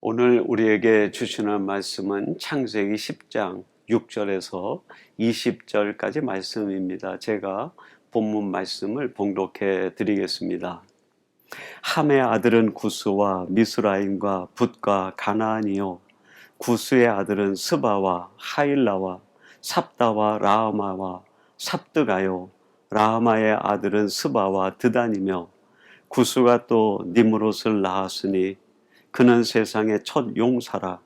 오늘 우리에게 주시는 말씀은 창세기 10장 6절에서 20절까지 말씀입니다. 제가 본문 말씀을 봉독해 드리겠습니다. 함의 아들은 구스와 미스라임과 붓과 가나안이요, 구스의 아들은 스바와 하일라와 삽다와 라하마와 삽드가요, 라하마의 아들은 스바와 드단이며, 구스가 또 니므롯을 낳았으니 그는 세상의 첫 용사라.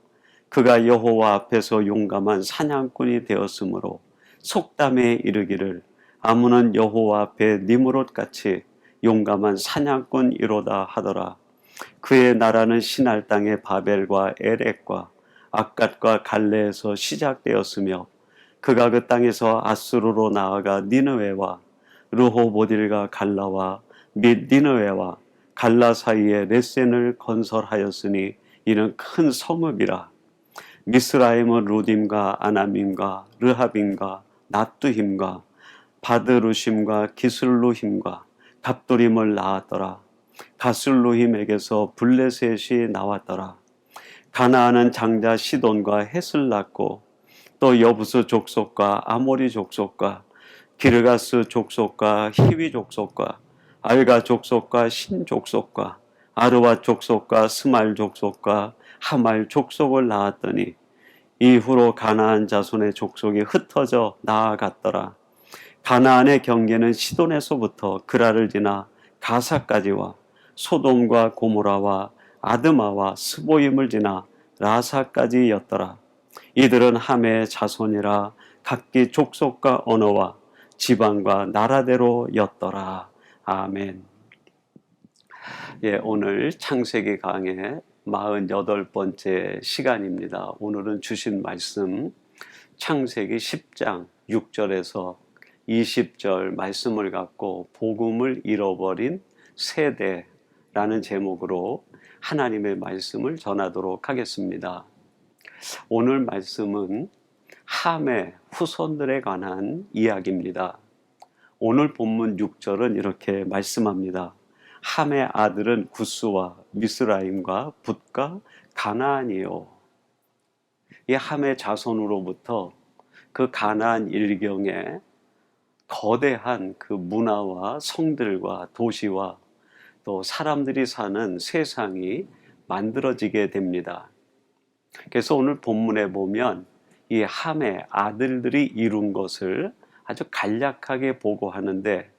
그가 여호와 앞에서 용감한 사냥꾼이 되었으므로 속담에 이르기를 아무는 여호와 앞에 니므롯같이 용감한 사냥꾼이로다 하더라. 그의 나라는 시날 땅의 바벨과 에렉과 악갓과 갈레에서 시작되었으며, 그가 그 땅에서 아수르로 나아가 니느웨와 르호보딜과 갈라와 및 니느웨와 갈라 사이에 레센을 건설하였으니 이는 큰 성읍이라. 미스라임은 루딤과 아나밈과 르하빔과 낫두힘과 바드루심과 기슬루힘과 갑도림을 낳았더라. 가슬루힘에게서 블레셋이 나왔더라. 가나안은 장자 시돈과 헷을 낳고 또 여부스 족속과 아모리 족속과 기르가스 족속과 히위 족속과 알가 족속과 신 족속과 아르와 족속과 스말 족속과 하말 족속을 낳았더니 이후로 가나안 자손의 족속이 흩어져 나아갔더라. 가나안의 경계는 시돈에서부터 그라를 지나 가사까지와 소돔과 고모라와 아드마와 스보임을 지나 라사까지였더라. 이들은 함의 자손이라 각기 족속과 언어와 지방과 나라대로였더라. 아멘. 오늘 창세기 강의 48번째 시간입니다. 오늘은 주신 말씀 창세기 10장 6절에서 20절 말씀을 갖고 복음을 잃어버린 세대라는 제목으로 하나님의 말씀을 전하도록 하겠습니다. 오늘 말씀은 함의 후손들에 관한 이야기입니다. 오늘 본문 6절은 이렇게 말씀합니다. 함의 아들은 구스와 미스라임과 붓과 가나안이요. 이 함의 자손으로부터 그 가나안 일경에 거대한 그 문화와 성들과 도시와 또 사람들이 사는 세상이 만들어지게 됩니다. 그래서 오늘 본문에 보면 이 함의 아들들이 이룬 것을 아주 간략하게 보고하는데,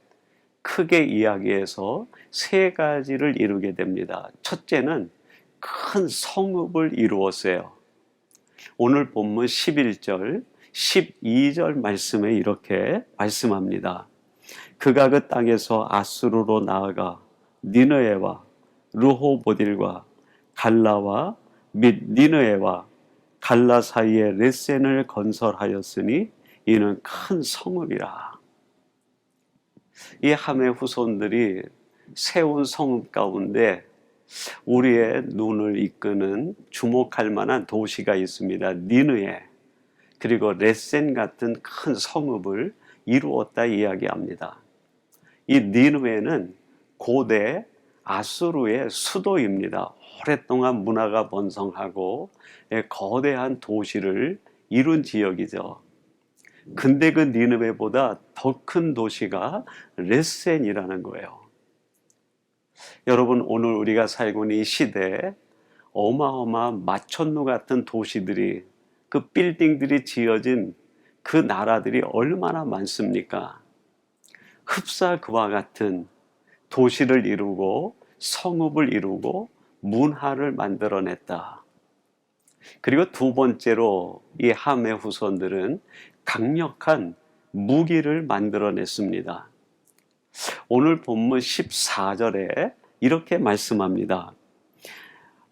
크게 이야기해서 세 가지를 이루게 됩니다. 첫째는 큰 성읍을 이루었어요. 오늘 본문 11절, 12절 말씀에 이렇게 말씀합니다. 그가 그 땅에서 아수르로 나아가 니느웨와 르호보딜과 갈라와 및 니느웨와 갈라 사이에 레센을 건설하였으니 이는 큰 성읍이라. 이 함의 후손들이 세운 성읍 가운데 우리의 눈을 이끄는 주목할 만한 도시가 있습니다. 니느웨 그리고 레센 같은 큰 성읍을 이루었다 이야기합니다. 이 니느웨는 고대 아수르의 수도입니다. 오랫동안 문화가 번성하고 거대한 도시를 이룬 지역이죠. 근데 그 니느웨보다 더 큰 도시가 레센이라는 거예요. 여러분, 오늘 우리가 살고 있는 이 시대에 어마어마한 마천루 같은 도시들이, 그 빌딩들이 지어진 그 나라들이 얼마나 많습니까? 흡사 그와 같은 도시를 이루고 성읍을 이루고 문화를 만들어냈다. 그리고 두 번째로 이 함의 후손들은 강력한 무기를 만들어냈습니다. 오늘 본문 14절에 이렇게 말씀합니다.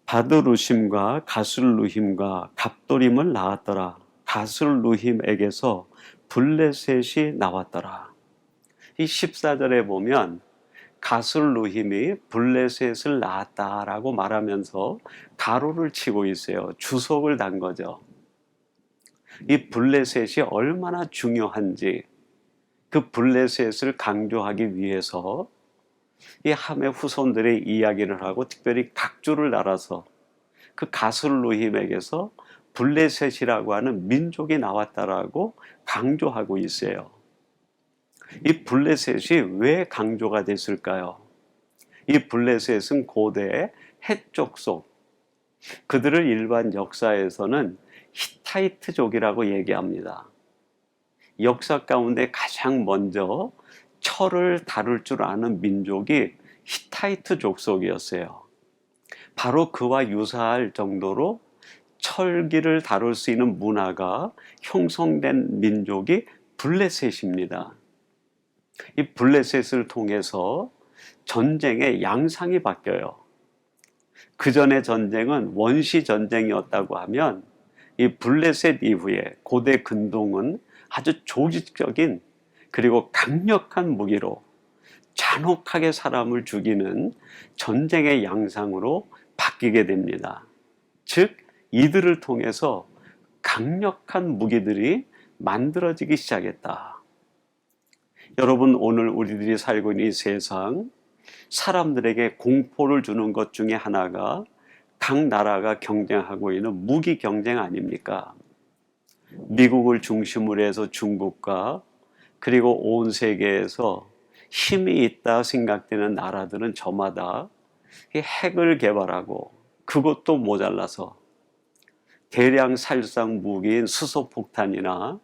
바드루심과 가술루힘과 갑도림을 낳았더라. 가술루힘에게서 블레셋이 나왔더라. 이 14절에 보면 가술루힘이 블레셋을 낳았다라고 말하면서 가로를 치고 있어요. 주석을 단 거죠. 이 블레셋이 얼마나 중요한지, 그 블레셋을 강조하기 위해서 이 함의 후손들의 이야기를 하고 특별히 각주를 달아서 그 가슬루힘에게서 블레셋이라고 하는 민족이 나왔다라고 강조하고 있어요. 이 블레셋이 왜 강조가 됐을까요? 이 블레셋은 고대 헷 족속, 그들을 일반 역사에서는 히타이트족이라고 얘기합니다. 역사 가운데 가장 먼저 철을 다룰 줄 아는 민족이 히타이트 족속이었어요. 바로 그와 유사할 정도로 철기를 다룰 수 있는 문화가 형성된 민족이 블레셋입니다. 이 블레셋을 통해서 전쟁의 양상이 바뀌어요. 그 전의 전쟁은 원시 전쟁이었다고 하면 이 블레셋 이후에 고대 근동은 아주 조직적인 그리고 강력한 무기로 잔혹하게 사람을 죽이는 전쟁의 양상으로 바뀌게 됩니다. 즉 이들을 통해서 강력한 무기들이 만들어지기 시작했다. 여러분, 오늘 우리들이 살고 있는 이 세상, 사람들에게 공포를 주는 것 중에 하나가 각 나라가 경쟁하고 있는 무기 경쟁 아닙니까? 미국을 중심으로 해서 중국과 그리고 온 세계에서 힘이 있다 생각되는 나라들은 저마다 핵을 개발하고, 그것도 모자라서 대량 살상 무기인 수소폭탄이나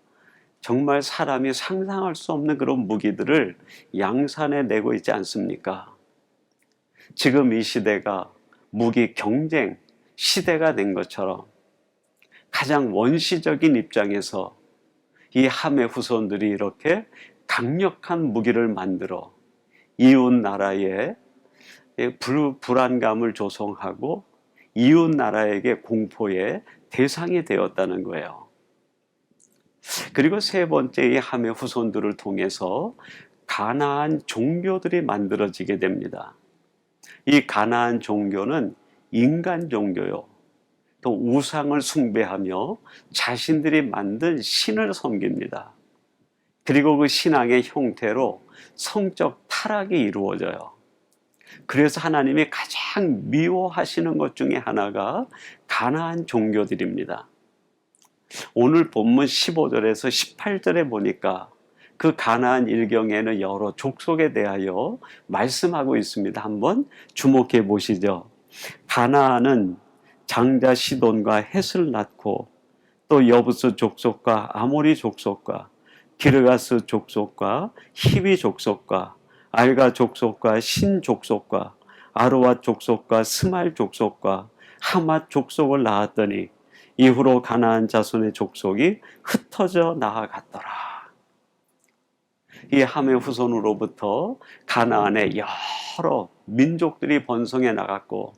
정말 사람이 상상할 수 없는 그런 무기들을 양산해 내고 있지 않습니까? 지금 이 시대가 무기 경쟁 시대가 된 것처럼 가장 원시적인 입장에서 이 함의 후손들이 이렇게 강력한 무기를 만들어 이웃 나라에 불안감을 조성하고 이웃 나라에게 공포의 대상이 되었다는 거예요. 그리고 세 번째, 이 함의 후손들을 통해서 가나안 종교들이 만들어지게 됩니다. 이 가나안 종교는 인간 종교요, 또 우상을 숭배하며 자신들이 만든 신을 섬깁니다. 그리고 그 신앙의 형태로 성적 타락이 이루어져요. 그래서 하나님이 가장 미워하시는 것 중에 하나가 가나안 종교들입니다. 오늘 본문 15절에서 18절에 보니까 그 가나안 일경에는 여러 족속에 대하여 말씀하고 있습니다. 한번 주목해 보시죠. 가나안은 장자 시돈과 헷을 낳고 또 여부스 족속과 아모리 족속과 기르가스 족속과 히위 족속과 알가 족속과 신 족속과 아르와 족속과 스말 족속과 하맛 족속을 낳았더니 이후로 가나안 자손의 족속이 흩어져 나아갔더라. 이 함의 후손으로부터 가나안에 여러 민족들이 번성해 나갔고,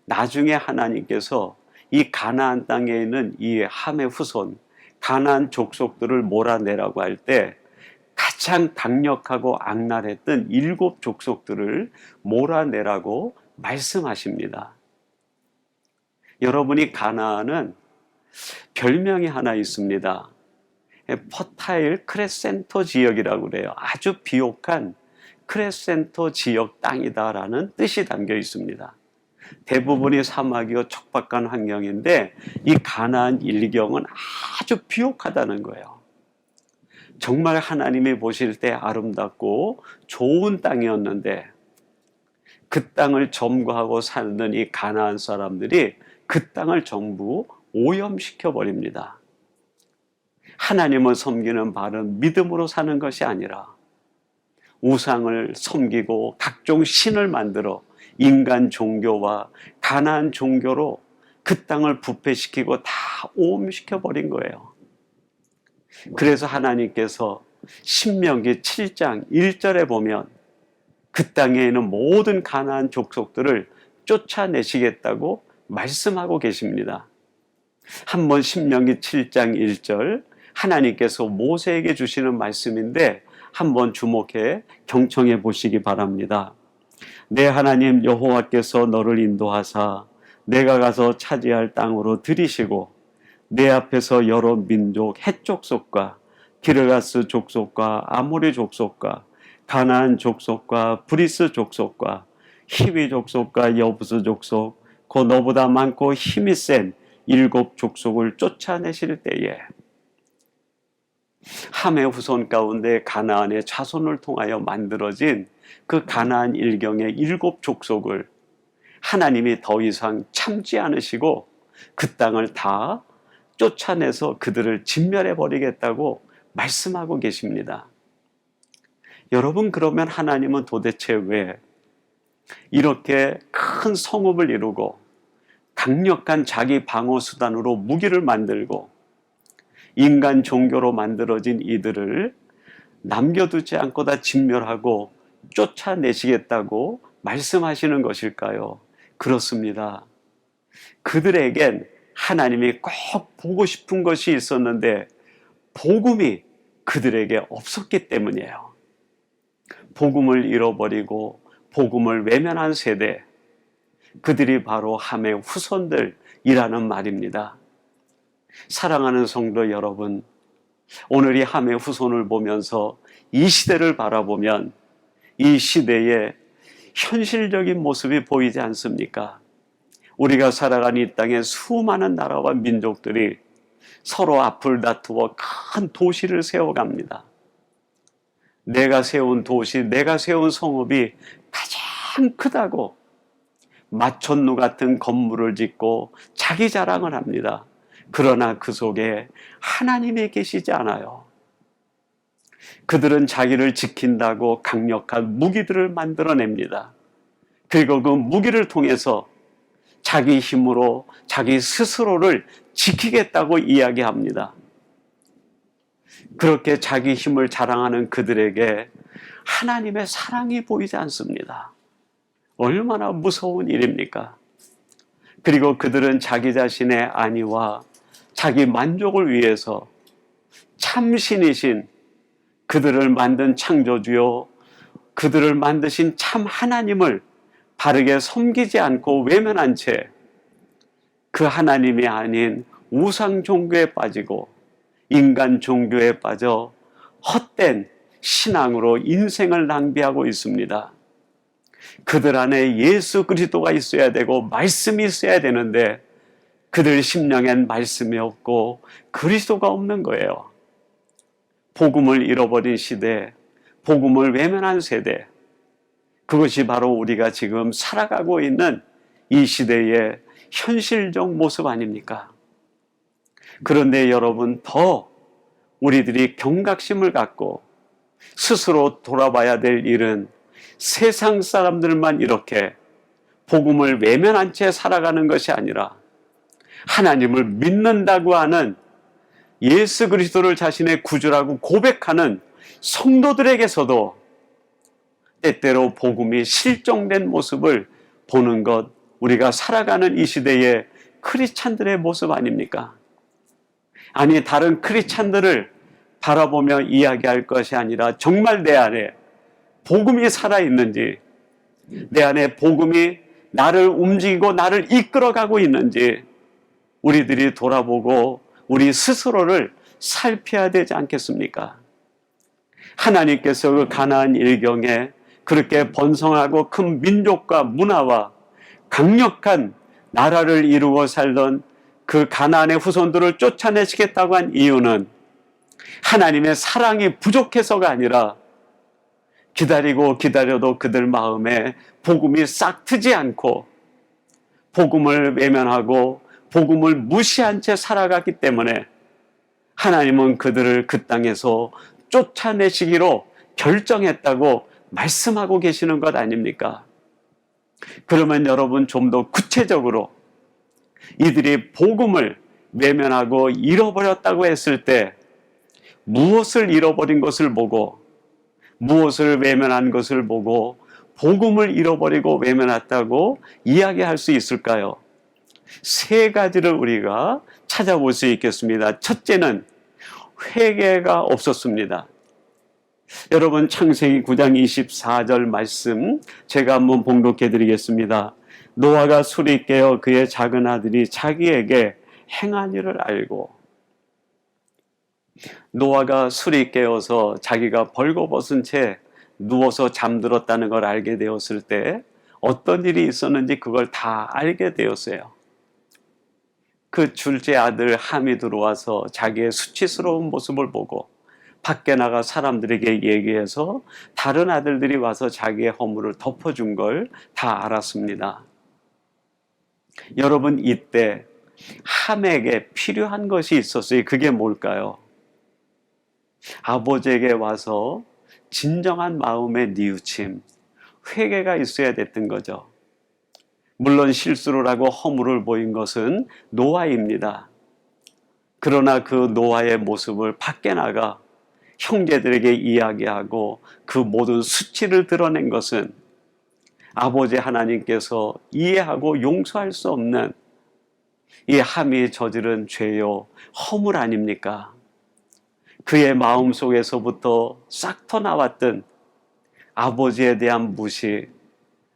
나중에 하나님께서 이 가나안 땅에 있는 이 함의 후손 가나안 족속들을 몰아내라고 할 때 가장 강력하고 악랄했던 7 족속들을 몰아내라고 말씀하십니다. 여러분이 가나안은 별명이 하나 있습니다. 퍼타일 크레센토 지역이라고 그래요. 아주 비옥한 크레센토 지역 땅이다라는 뜻이 담겨 있습니다. 대부분이 사막이고 척박한 환경인데 이 가나안 일경은 아주 비옥하다는 거예요. 정말 하나님이 보실 때 아름답고 좋은 땅이었는데 그 땅을 점거하고 살던 이 가나안 사람들이 그 땅을 전부 오염시켜 버립니다. 하나님을 섬기는 바른 믿음으로 사는 것이 아니라 우상을 섬기고 각종 신을 만들어 인간 종교와 가나안 종교로 그 땅을 부패시키고 다 오염시켜 버린 거예요. 그래서 하나님께서 신명기 7장 1절에 보면 그 땅에 있는 모든 가나안 족속들을 쫓아내시겠다고 말씀하고 계십니다. 한번 신명기 7장 1절 하나님께서 모세에게 주시는 말씀인데 한번 주목해 경청해 보시기 바랍니다. 내 하나님 여호와께서 너를 인도하사 내가 가서 차지할 땅으로 들이시고 내 앞에서 여러 민족 헷 족속과 기르가스 족속과 아모리 족속과 가나안 족속과 브리스 족속과 히위 족속과 여부스 족속 곧 너보다 많고 힘이 센 7 족속을 쫓아내실 때에 함의 후손 가운데 가나안의 자손을 통하여 만들어진 그 가나안 일경의 7 족속을 하나님이 더 이상 참지 않으시고 그 땅을 다 쫓아내서 그들을 진멸해 버리겠다고 말씀하고 계십니다. 여러분, 그러면 하나님은 도대체 왜 이렇게 큰 성읍을 이루고 강력한 자기 방어 수단으로 무기를 만들고 인간 종교로 만들어진 이들을 남겨두지 않고 다 진멸하고 쫓아내시겠다고 말씀하시는 것일까요? 그렇습니다. 그들에겐 하나님이 꼭 보고 싶은 것이 있었는데 복음이 그들에게 없었기 때문이에요. 복음을 잃어버리고 복음을 외면한 세대, 그들이 바로 함의 후손들이라는 말입니다. 사랑하는 성도 여러분, 오늘 이 함의 후손을 보면서 이 시대를 바라보면 이 시대의 현실적인 모습이 보이지 않습니까? 우리가 살아가는 이 땅에 수많은 나라와 민족들이 서로 앞을 다투어 큰 도시를 세워갑니다. 내가 세운 도시, 내가 세운 성읍이 가장 크다고 마천루 같은 건물을 짓고 자기 자랑을 합니다. 그러나 그 속에 하나님이 계시지 않아요. 그들은 자기를 지킨다고 강력한 무기들을 만들어냅니다. 그리고 그 무기를 통해서 자기 힘으로 자기 스스로를 지키겠다고 이야기합니다. 그렇게 자기 힘을 자랑하는 그들에게 하나님의 사랑이 보이지 않습니다. 얼마나 무서운 일입니까? 그리고 그들은 자기 자신의 안위와 자기 만족을 위해서 참신이신 그들을 만든 창조주요, 그들을 만드신 참 하나님을 바르게 섬기지 않고 외면한 채 그 하나님이 아닌 우상 종교에 빠지고 인간 종교에 빠져 헛된 신앙으로 인생을 낭비하고 있습니다. 그들 안에 예수 그리스도가 있어야 되고 말씀이 있어야 되는데 그들 심령엔 말씀이 없고 그리스도가 없는 거예요. 복음을 잃어버린 시대, 복음을 외면한 세대, 그것이 바로 우리가 지금 살아가고 있는 이 시대의 현실적 모습 아닙니까? 그런데 여러분, 더 우리들이 경각심을 갖고 스스로 돌아봐야 될 일은 세상 사람들만 이렇게 복음을 외면한 채 살아가는 것이 아니라 하나님을 믿는다고 하는 예수 그리스도를 자신의 구주라고 고백하는 성도들에게서도 때때로 복음이 실종된 모습을 보는 것, 우리가 살아가는 이 시대의 크리스찬들의 모습 아닙니까? 아니, 다른 크리스찬들을 바라보며 이야기할 것이 아니라 정말 내 안에 복음이 살아있는지, 내 안에 복음이 나를 움직이고 나를 이끌어가고 있는지 우리들이 돌아보고 우리 스스로를 살펴야 되지 않겠습니까? 하나님께서 그 가나안 일경에 그렇게 번성하고 큰 민족과 문화와 강력한 나라를 이루고 살던 그 가나안의 후손들을 쫓아내시겠다고 한 이유는 하나님의 사랑이 부족해서가 아니라 기다리고 기다려도 그들 마음에 복음이 싹 트지 않고 복음을 외면하고 복음을 무시한 채 살아갔기 때문에 하나님은 그들을 그 땅에서 쫓아내시기로 결정했다고 말씀하고 계시는 것 아닙니까? 그러면 여러분, 좀 더 구체적으로 이들이 복음을 외면하고 잃어버렸다고 했을 때 무엇을 잃어버린 것을 보고 무엇을 외면한 것을 보고 복음을 잃어버리고 외면했다고 이야기할 수 있을까요? 세 가지를 우리가 찾아볼 수 있겠습니다. 첫째는 회개가 없었습니다. 여러분, 창세기 9장 24절 말씀 제가 한번 봉독해 드리겠습니다. 노아가 술이 깨어 그의 작은 아들이 자기에게 행한 일을 알고, 노아가 술이 깨어서 자기가 벌거벗은 채 누워서 잠들었다는 걸 알게 되었을 때 어떤 일이 있었는지 그걸 다 알게 되었어요. 그 둘째 아들 함이 들어와서 자기의 수치스러운 모습을 보고 밖에 나가 사람들에게 얘기해서 다른 아들들이 와서 자기의 허물을 덮어준 걸 다 알았습니다. 여러분, 이때 함에게 필요한 것이 있었어요. 그게 뭘까요? 아버지에게 와서 진정한 마음의 뉘우침, 회개가 있어야 됐던 거죠. 물론 실수를 하고 허물을 보인 것은 노아입니다. 그러나 그 노아의 모습을 밖에 나가 형제들에게 이야기하고 그 모든 수치를 드러낸 것은 아버지 하나님께서 이해하고 용서할 수 없는 이 함이 저지른 죄요, 허물 아닙니까? 그의 마음속에서부터 싹 터나왔던 아버지에 대한 무시,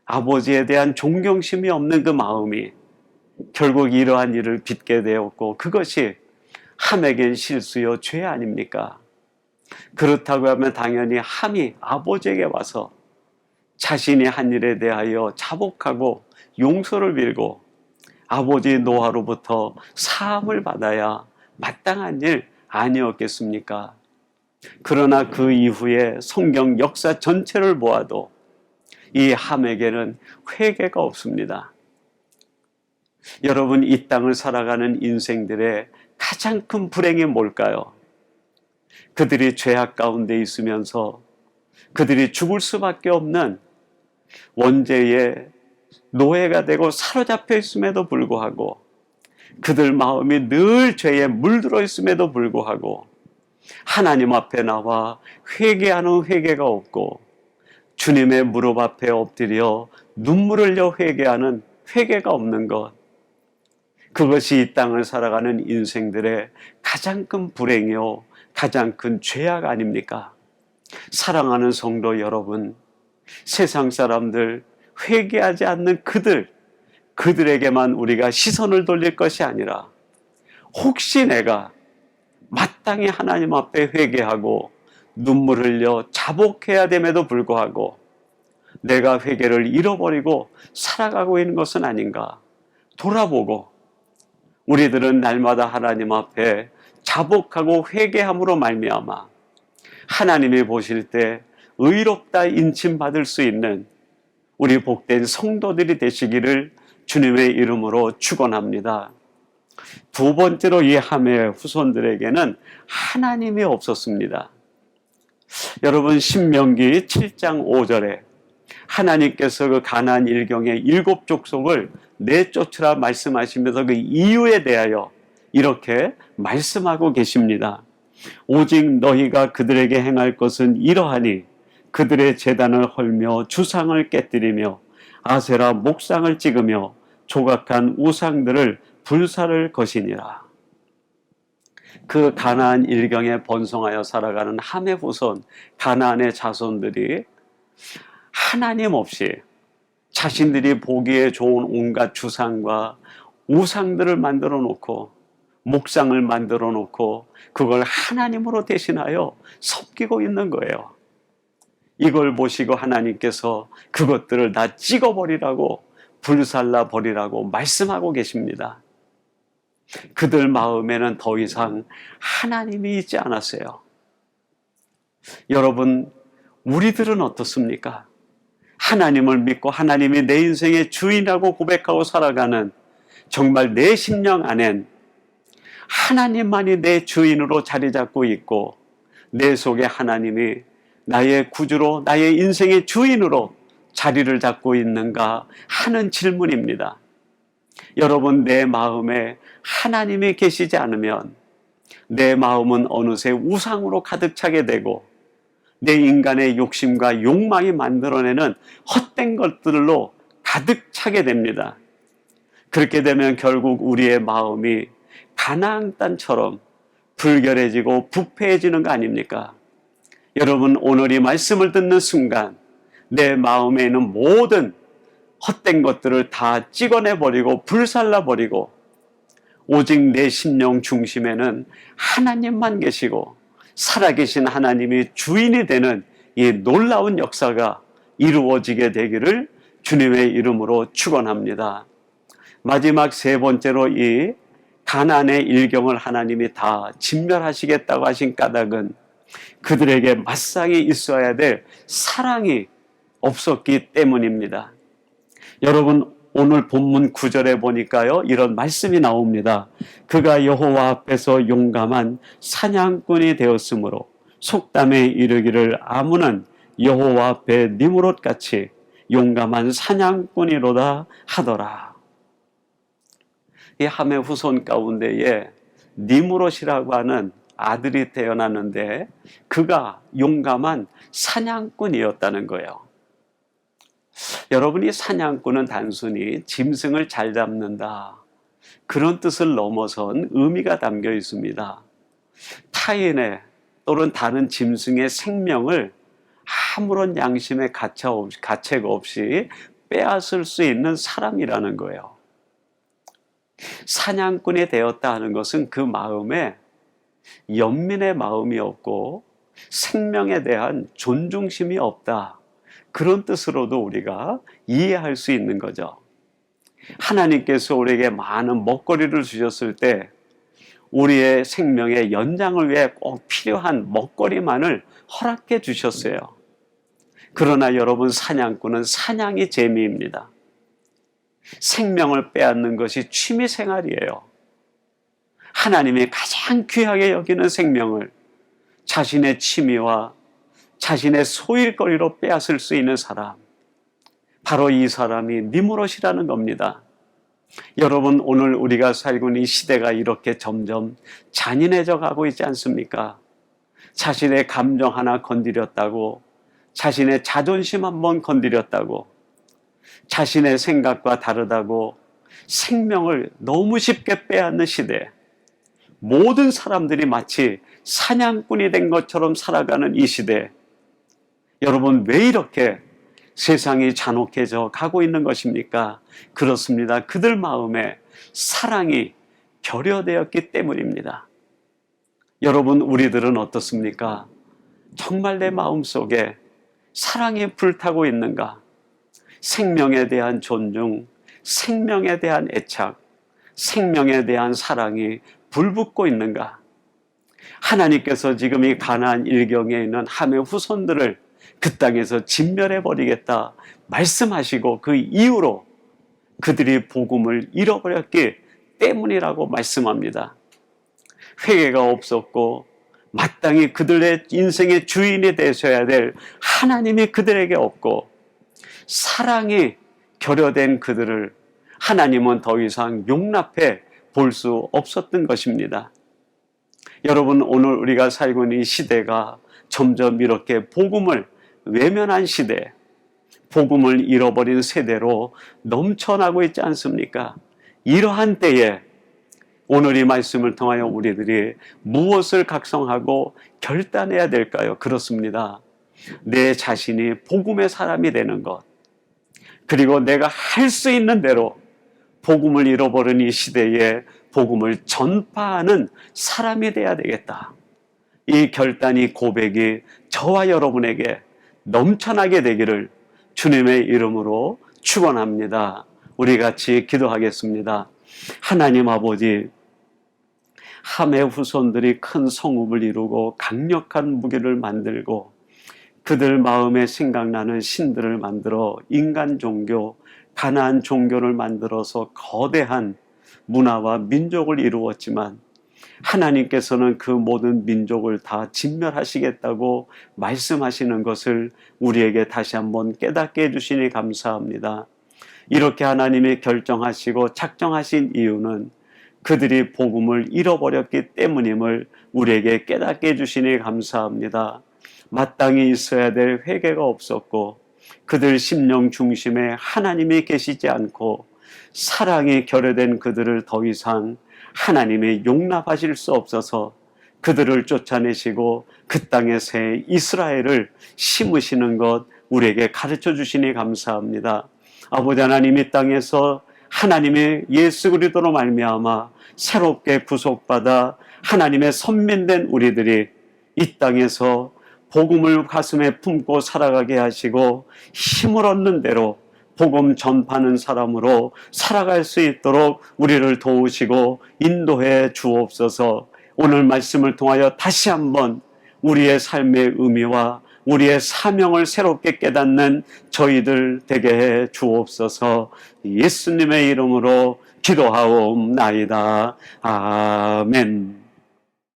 아버지에 대한 존경심이 없는 그 마음이 결국 이러한 일을 빚게 되었고, 그것이 함에겐 실수요 죄 아닙니까? 그렇다고 하면 당연히 함이 아버지에게 와서 자신이 한 일에 대하여 자복하고 용서를 빌고 아버지 노아로부터 사함을 받아야 마땅한 일 아니었겠습니까? 그러나 그 이후에 성경 역사 전체를 보아도 이 함에게는 회개가 없습니다. 여러분, 이 땅을 살아가는 인생들의 가장 큰 불행이 뭘까요? 그들이 죄악 가운데 있으면서 그들이 죽을 수밖에 없는 원죄의 노예가 되고 사로잡혀 있음에도 불구하고, 그들 마음이 늘 죄에 물들어 있음에도 불구하고 하나님 앞에 나와 회개하는 회개가 없고 주님의 무릎 앞에 엎드려 눈물을 흘려 회개하는 회개가 없는 것, 그것이 이 땅을 살아가는 인생들의 가장 큰 불행이요, 가장 큰 죄악 아닙니까? 사랑하는 성도 여러분, 세상 사람들, 회개하지 않는 그들에게만 우리가 시선을 돌릴 것이 아니라, 혹시 내가 마땅히 하나님 앞에 회개하고 눈물을 흘려 자복해야 됨에도 불구하고 내가 회개를 잃어버리고 살아가고 있는 것은 아닌가 돌아보고, 우리들은 날마다 하나님 앞에 자복하고 회개함으로 말미암아 하나님이 보실 때 의롭다 인침받을 수 있는 우리 복된 성도들이 되시기를 주님의 이름으로 축원합니다. 두 번째로 이 함의 후손들에게는 하나님이 없었습니다. 여러분, 신명기 7장 5절에 하나님께서 그 가나안 일경의 7 족속을 내쫓으라 말씀하시면서 그 이유에 대하여 이렇게 말씀하고 계십니다. 오직 너희가 그들에게 행할 것은 이러하니 그들의 제단을 헐며 주상을 깨뜨리며 아세라 목상을 찍으며 조각한 우상들을 불사를 것이니라. 그 가나안 일경에 번성하여 살아가는 함의 후손 가나안의 자손들이 하나님 없이 자신들이 보기에 좋은 온갖 주상과 우상들을 만들어 놓고 목상을 만들어 놓고 그걸 하나님으로 대신하여 섬기고 있는 거예요. 이걸 보시고 하나님께서 그것들을 다 찍어버리라고, 불살라 버리라고 말씀하고 계십니다. 그들 마음에는 더 이상 하나님이 있지 않았어요. 여러분, 우리들은 어떻습니까? 하나님을 믿고 하나님이 내 인생의 주인이라고 고백하고 살아가는, 정말 내 심령 안엔 하나님만이 내 주인으로 자리 잡고 있고 내 속에 하나님이 나의 구주로, 나의 인생의 주인으로 자리를 잡고 있는가 하는 질문입니다. 여러분, 내 마음에 하나님이 계시지 않으면 내 마음은 어느새 우상으로 가득 차게 되고 내 인간의 욕심과 욕망이 만들어내는 헛된 것들로 가득 차게 됩니다. 그렇게 되면 결국 우리의 마음이 가나안 땅처럼 불결해지고 부패해지는 거 아닙니까? 여러분, 오늘 이 말씀을 듣는 순간 내 마음에 있는 모든 헛된 것들을 다 찍어내버리고 불살라버리고 오직 내 심령 중심에는 하나님만 계시고 살아계신 하나님이 주인이 되는 이 놀라운 역사가 이루어지게 되기를 주님의 이름으로 축원합니다. 마지막 세 번째로 이 가나안의 일경을 하나님이 다 진멸하시겠다고 하신 까닭은 그들에게 마땅히 있어야 될 사랑이 없었기 때문입니다. 여러분, 오늘 본문 9절에 보니까요, 이런 말씀이 나옵니다. 그가 여호와 앞에서 용감한 사냥꾼이 되었으므로 속담에 이르기를 아무는 여호와 앞에 니무롯같이 용감한 사냥꾼이로다 하더라. 이 함의 후손 가운데에 니무롯이라고 하는 아들이 태어났는데 그가 용감한 사냥꾼이었다는 거예요. 여러분이 사냥꾼은 단순히 짐승을 잘 잡는다, 그런 뜻을 넘어선 의미가 담겨 있습니다. 타인의 또는 다른 짐승의 생명을 아무런 양심의 가책 없이 빼앗을 수 있는 사람이라는 거예요. 사냥꾼이 되었다 하는 것은 그 마음에 연민의 마음이 없고 생명에 대한 존중심이 없다, 그런 뜻으로도 우리가 이해할 수 있는 거죠. 하나님께서 우리에게 많은 먹거리를 주셨을 때 우리의 생명의 연장을 위해 꼭 필요한 먹거리만을 허락해 주셨어요. 그러나 여러분, 사냥꾼은 사냥이 재미입니다. 생명을 빼앗는 것이 취미 생활이에요. 하나님이 가장 귀하게 여기는 생명을 자신의 취미와 자신의 소일거리로 빼앗을 수 있는 사람, 바로 이 사람이 니무롯이라는 겁니다. 여러분, 오늘 우리가 살고 있는 이 시대가 이렇게 점점 잔인해져 가고 있지 않습니까? 자신의 감정 하나 건드렸다고, 자신의 자존심 한번 건드렸다고, 자신의 생각과 다르다고 생명을 너무 쉽게 빼앗는 시대, 모든 사람들이 마치 사냥꾼이 된 것처럼 살아가는 이 시대, 여러분, 왜 이렇게 세상이 잔혹해져 가고 있는 것입니까? 그렇습니다. 그들 마음에 사랑이 결여되었기 때문입니다. 여러분, 우리들은 어떻습니까? 정말 내 마음속에 사랑이 불타고 있는가? 생명에 대한 존중, 생명에 대한 애착, 생명에 대한 사랑이 불붙고 있는가? 하나님께서 지금 이 가나안 일경에 있는 함의 후손들을 그 땅에서 진멸해버리겠다 말씀하시고 그 이후로 그들이 복음을 잃어버렸기 때문이라고 말씀합니다. 회개가 없었고 마땅히 그들의 인생의 주인이 되셔야 될 하나님이 그들에게 없고 사랑이 결여된 그들을 하나님은 더 이상 용납해 볼 수 없었던 것입니다. 여러분, 오늘 우리가 살고 있는 이 시대가 점점 이렇게 복음을 외면한 시대, 복음을 잃어버린 세대로 넘쳐나고 있지 않습니까? 이러한 때에 오늘 이 말씀을 통하여 우리들이 무엇을 각성하고 결단해야 될까요? 그렇습니다. 내 자신이 복음의 사람이 되는 것, 그리고 내가 할 수 있는 대로 복음을 잃어버린 이 시대에 복음을 전파하는 사람이 되어야 되겠다. 이 결단이, 고백이 저와 여러분에게 넘쳐나게 되기를 주님의 이름으로 축원합니다. 우리 같이 기도하겠습니다. 하나님 아버지, 함의 후손들이 큰 성읍을 이루고 강력한 무기를 만들고 그들 마음에 생각나는 신들을 만들어 인간 종교, 가나안 종교를 만들어서 거대한 문화와 민족을 이루었지만 하나님께서는 그 모든 민족을 다 진멸하시겠다고 말씀하시는 것을 우리에게 다시 한번 깨닫게 해주시니 감사합니다. 이렇게 하나님이 결정하시고 작정하신 이유는 그들이 복음을 잃어버렸기 때문임을 우리에게 깨닫게 해주시니 감사합니다. 마땅히 있어야 될 회개가 없었고 그들 심령 중심에 하나님이 계시지 않고 사랑이 결여된 그들을 더 이상 하나님이 용납하실 수 없어서 그들을 쫓아내시고 그 땅에 새 이스라엘을 심으시는 것 우리에게 가르쳐 주시니 감사합니다. 아버지 하나님, 이 땅에서 하나님의 예수 그리스도로 말미암아 새롭게 구속받아 하나님의 선민된 우리들이 이 땅에서 복음을 가슴에 품고 살아가게 하시고 힘을 얻는 대로 복음 전파하는 사람으로 살아갈 수 있도록 우리를 도우시고 인도해 주옵소서. 오늘 말씀을 통하여 다시 한번 우리의 삶의 의미와 우리의 사명을 새롭게 깨닫는 저희들 되게 해 주옵소서. 예수님의 이름으로 기도하옵나이다. 아멘.